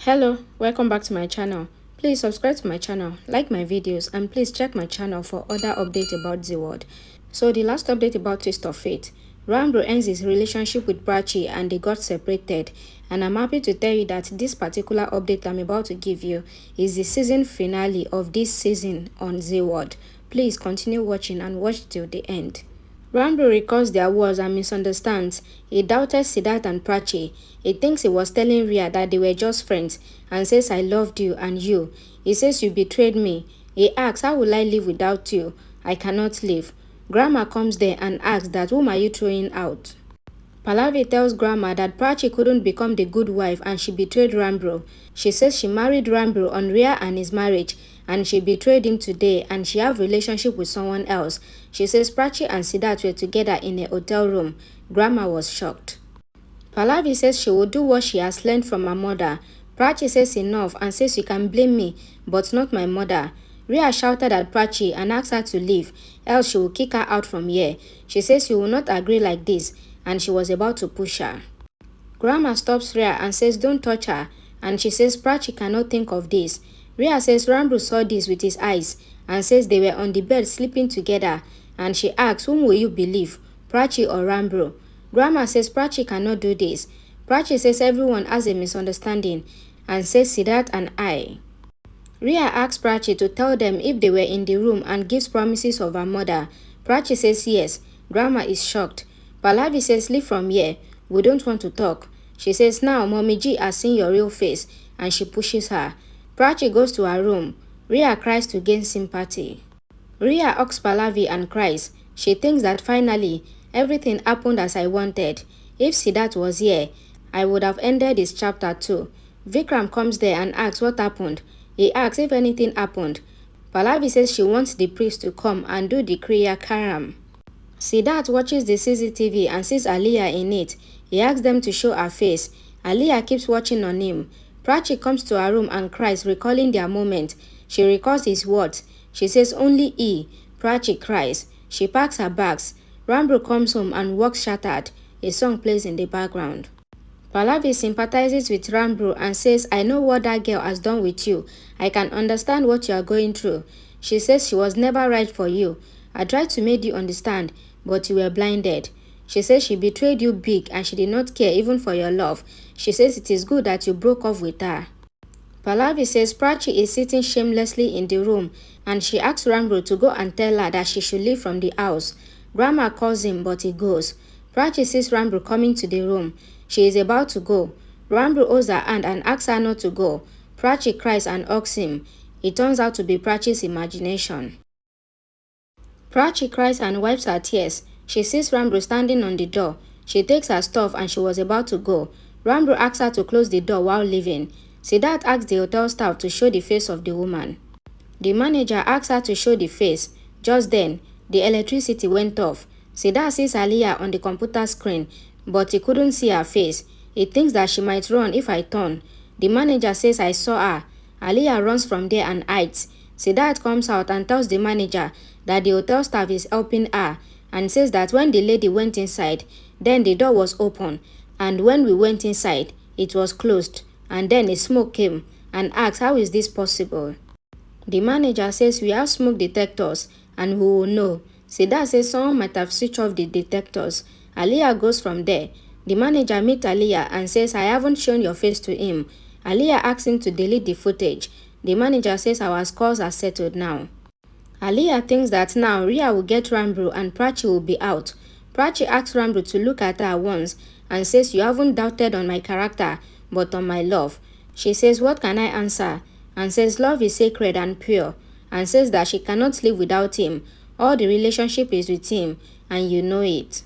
Hello, welcome back to my channel. Please subscribe to my channel, like my videos, and please check my channel for other updates about Zee World. So the last update about Twist of Fate. Ranbir ends his relationship with Prachi and they got separated. And I'm happy to tell you that this particular update I'm about to give you is the season finale of this season on Zee World. Please continue watching and watch till the end. Ranbir recalls their wars and misunderstands. He doubted Siddharth and Prachi. He thinks he was telling Rhea that they were just friends and says, I loved you and you. He says, you betrayed me. He asks, how will I live without you? I cannot live. Grandma comes there and asks that whom are you throwing out? Pallavi tells Grandma that Prachi couldn't become the good wife and she betrayed Ranbir. She says she married Ranbir on Rhea and his marriage and she betrayed him today and she have relationship with someone else. She says Prachi and Siddharth were together in a hotel room. Grandma was shocked. Pallavi says she will do what she has learned from her mother. Prachi says enough and says you can blame me but not my mother. Rhea shouted at Prachi and asked her to leave, else she will kick her out from here. She says you will not agree like this and she was about to push her. Grandma stops Rhea and says don't touch her and she says Prachi cannot think of this. Rhea says Ranbir saw this with his eyes and says they were on the bed sleeping together and she asks whom will you believe, Prachi or Ranbir? Grandma says Prachi cannot do this. Prachi says everyone has a misunderstanding and says Siddharth and I. Rhea asks Prachi to tell them if they were in the room and gives promises of her mother. Prachi says yes. Grandma is shocked. Pallavi says leave from here. We don't want to talk. She says now Mommy G has seen your real face and she pushes her. Prachi goes to her room. Rhea cries to gain sympathy. Rhea hugs Pallavi and cries. She thinks that finally everything happened as I wanted. If Siddharth was here, I would have ended this chapter too. Vikram comes there and asks what happened. He asks if anything happened. Pallavi says she wants the priest to come and do the Kriya Karam. Siddharth watches the CCTV and sees Aliyah in it. He asks them to show her face. Aliyah keeps watching on him. Prachi comes to her room and cries, recalling their moment. She recalls his words. She says only he. Prachi cries. She packs her bags. Ranbir comes home and walks shattered. A song plays in the background. Pallavi sympathizes with Ranbir and says, I know what that girl has done with you. I can understand what you are going through. She says she was never right for you. I tried to make you understand, but you were blinded. She says she betrayed you big and she did not care even for your love. She says it is good that you broke off with her. Pallavi says Prachi is sitting shamelessly in the room and she asks Ranbir to go and tell her that she should leave from the house. Grandma calls him but he goes. Prachi sees Ranbir coming to the room. She is about to go. Ranbir holds her hand and asks her not to go. Prachi cries and hugs him. It turns out to be Prachi's imagination. Prachi cries and wipes her tears. She sees Ranbir standing on the door. She takes her stuff and she was about to go. Ranbir asks her to close the door while leaving. Siddharth asks the hotel staff to show the face of the woman. The manager asks her to show the face. Just then, the electricity went off. Siddharth sees Aliyah on the computer screen, but he couldn't see her face. He thinks that she might run if I turn. The manager says I saw her. Aliyah runs from there and hides. Siddharth comes out and tells the manager that the hotel staff is helping her and says that when the lady went inside, then the door was open and when we went inside, it was closed and then a smoke came and asks how is this possible. The manager says we have smoke detectors and we will know. Siddharth says someone might have switched off the detectors. Aliyah goes from there. The manager meets Aliyah and says I haven't shown your face to him. Aliyah asks him to delete the footage. The manager says our scores are settled now. Aliyah thinks that now Rhea will get Ranbir and Prachi will be out. Prachi asks Ranbir to look at her once and says you haven't doubted on my character but on my love. She says what can I answer and says love is sacred and pure and says that she cannot live without him. All the relationship is with him and you know it.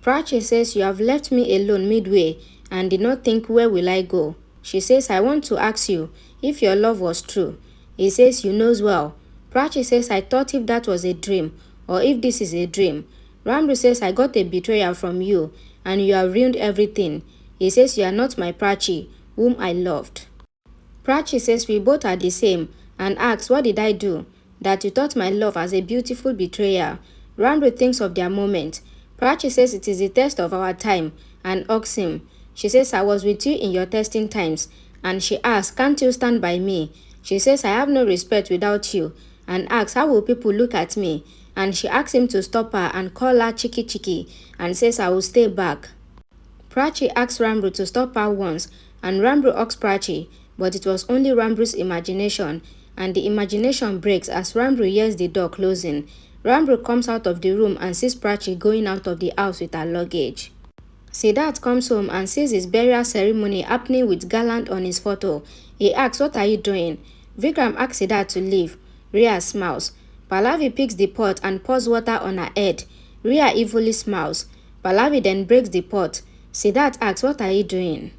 Prachi says you have left me alone midway and did not think where will I go. She says I want to ask you if your love was true. He says you knows well. Prachi says I thought if that was a dream or if this is a dream. Ranbir says I got a betrayal from you and you have ruined everything. He says you are not my Prachi, whom I loved. Prachi says we both are the same and asks what did I do that you thought my love as a beautiful betrayal. Ranbir thinks of their moment. Prachi says it is the test of our time and hugs him. She says I was with you in your testing times and she asks, "Can't you stand by me?" She says, "I have no respect without you," and asks, "How will people look at me?" And she asks him to stop her and call her Chiki Chiki and says, "I will stay back." Prachi asks Ranbir to stop her once, and Ranbir asks Prachi, but it was only Ranbir's imagination, and the imagination breaks as Ranbir hears the door closing. Ranbir comes out of the room and sees Prachi going out of the house with her luggage. Siddharth comes home and sees his burial ceremony happening with Gallant on his photo. He asks, "What are you doing?" Vikram asks Siddharth to leave. Rhea smiles. Pallavi picks the pot and pours water on her head. Rhea evilly smiles. Pallavi then breaks the pot. Siddharth asks, "What are you doing?"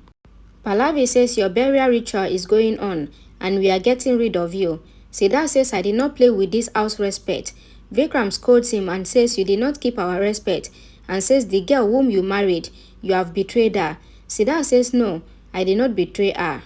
Pallavi says, "Your burial ritual is going on and we are getting rid of you." Siddharth says, "I did not play with this house respect." Vikram scolds him and says, "You did not keep our respect," and says, "The girl whom you married, you have betrayed her." Siddharth says, "No, I did not betray her."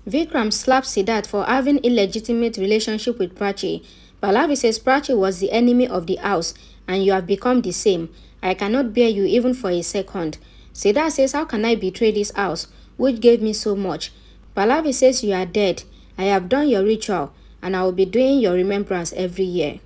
Vikram slaps Siddharth for having illegitimate relationship with Prachi. Pallavi says Prachi was the enemy of the house and you have become the same. "I cannot bear you even for a second." Siddharth says, "How can I betray this house, which gave me so much?" Pallavi says, "You are dead. I have done your ritual and I will be doing your remembrance every year."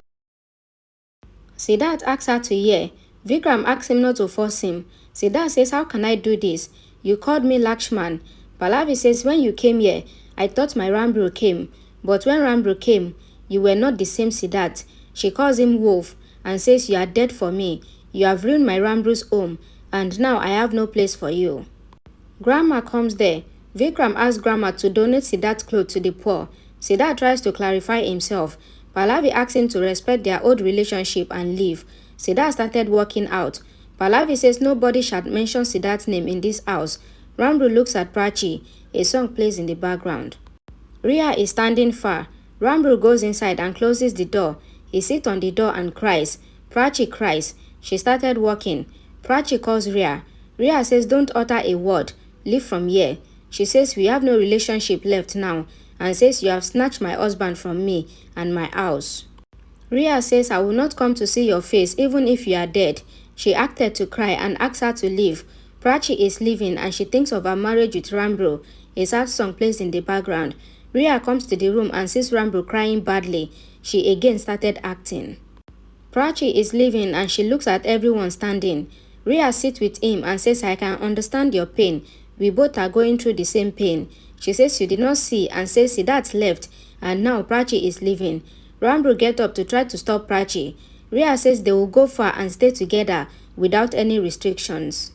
Siddharth asks her to hear. Vikram asks him not to force him. Siddharth says, "How can I do this? You called me Lakshman." Pallavi says, "When you came here, I thought my Ranbir came. But when Ranbir came, you were not the same Siddharth." She calls him Wolf and says, "You are dead for me. You have ruined my Ranbir's home and now I have no place for you." Grandma comes there. Vikram asks Grandma to donate Siddharth's clothes to the poor. Siddharth tries to clarify himself. Pallavi asks him to respect their old relationship and leave. Siddharth started walking out. Pallavi says nobody shall mention Siddharth's name in this house. Ranbir looks at Prachi. A song plays in the background. Rhea is standing far. Ranbir goes inside and closes the door. He sits on the door and cries. Prachi cries. She started walking. Prachi calls Rhea. Rhea says, "Don't utter a word. Leave from here." She says, "We have no relationship left now," and says, "You have snatched my husband from me and my house." Rhea says, "I will not come to see your face even if you are dead." She acted to cry and asks her to leave. Prachi is leaving and she thinks of her marriage with Ranbir. A sad song plays in the background. Rhea comes to the room and sees Ranbir crying badly. She again started acting. Prachi is leaving and she looks at everyone standing. Rhea sits with him and says, "I can understand your pain. We both are going through the same pain." She says, "You did not see," and says Siddharth left and now Prachi is leaving. Ranbir gets up to try to stop Prachi. Rhea says they will go far and stay together without any restrictions.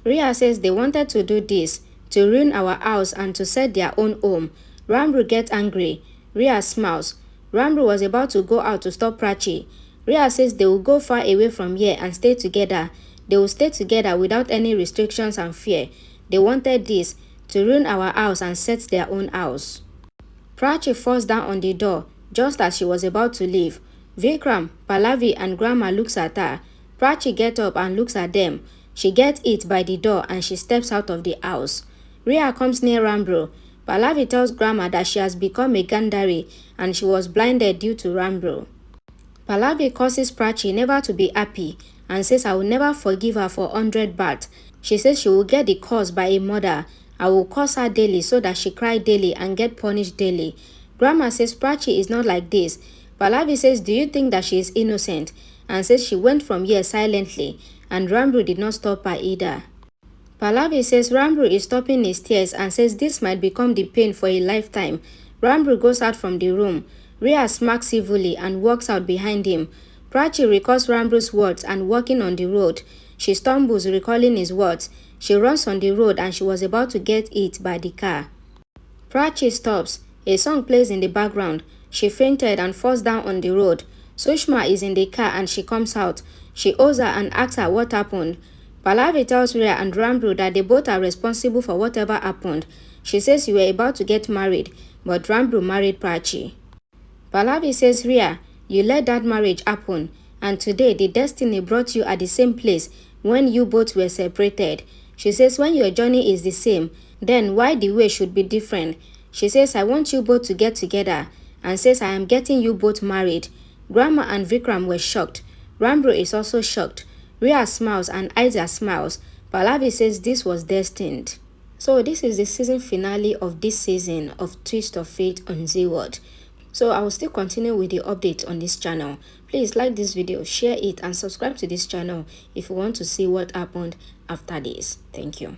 Rhea says they wanted to do this to ruin our house and to set their own home. Ranbir gets angry. Rhea smiles. Ranbir was about to go out to stop Prachi. Rhea says they will go far away from here and stay together. They will stay together without any restrictions and fear. They wanted this to ruin our house and set their own house. Prachi falls down on the door just as she was about to leave. Vikram, Pallavi and Grandma looks at her. Prachi gets up and looks at them. She gets hit by the door and she steps out of the house. Rhea comes near Ranbir. Pallavi tells Grandma that she has become a Gandhari and she was blinded due to Ranbir. Pallavi causes Prachi never to be happy and says, "I will never forgive her for 100 baht." She says she will get the curse by a mother. "I will curse her daily so that she cry daily and get punished daily." Grandma says Prachi is not like this. Pallavi says, "Do you think that she is innocent?" and says she went from here silently and Ranbir did not stop her either. Pallavi says Ranbir is stopping his tears and says this might become the pain for a lifetime. Ranbir goes out from the room. Rhea smacks civilly and walks out behind him. Prachi recalls Ranbir's words and walking on the road. She stumbles recalling his words. She runs on the road and she was about to get hit by the car. Prachi stops. A song plays in the background. She fainted and falls down on the road. Sushma is in the car and she comes out. She owes her and asks her what happened. Pallavi tells Rhea and Ranbir that they both are responsible for whatever happened. She says you were about to get married, but Ranbir married Prachi. Pallavi says, "Rhea, you let that marriage happen, and today the destiny brought you at the same place when you both were separated." She says, "When your journey is the same, then why the way should be different?" She says, "I want you both to get together," and says, "I am getting you both married." Grandma and Vikram were shocked. Ranbir is also shocked. Rhea smiles and Isaac smiles. Pallavi says this was destined. So this is the season finale of this season of Twist of Fate on Zee World. So I will still continue with the update on this channel. Please like this video, share it and subscribe to this channel if you want to see what happened after this. Thank you.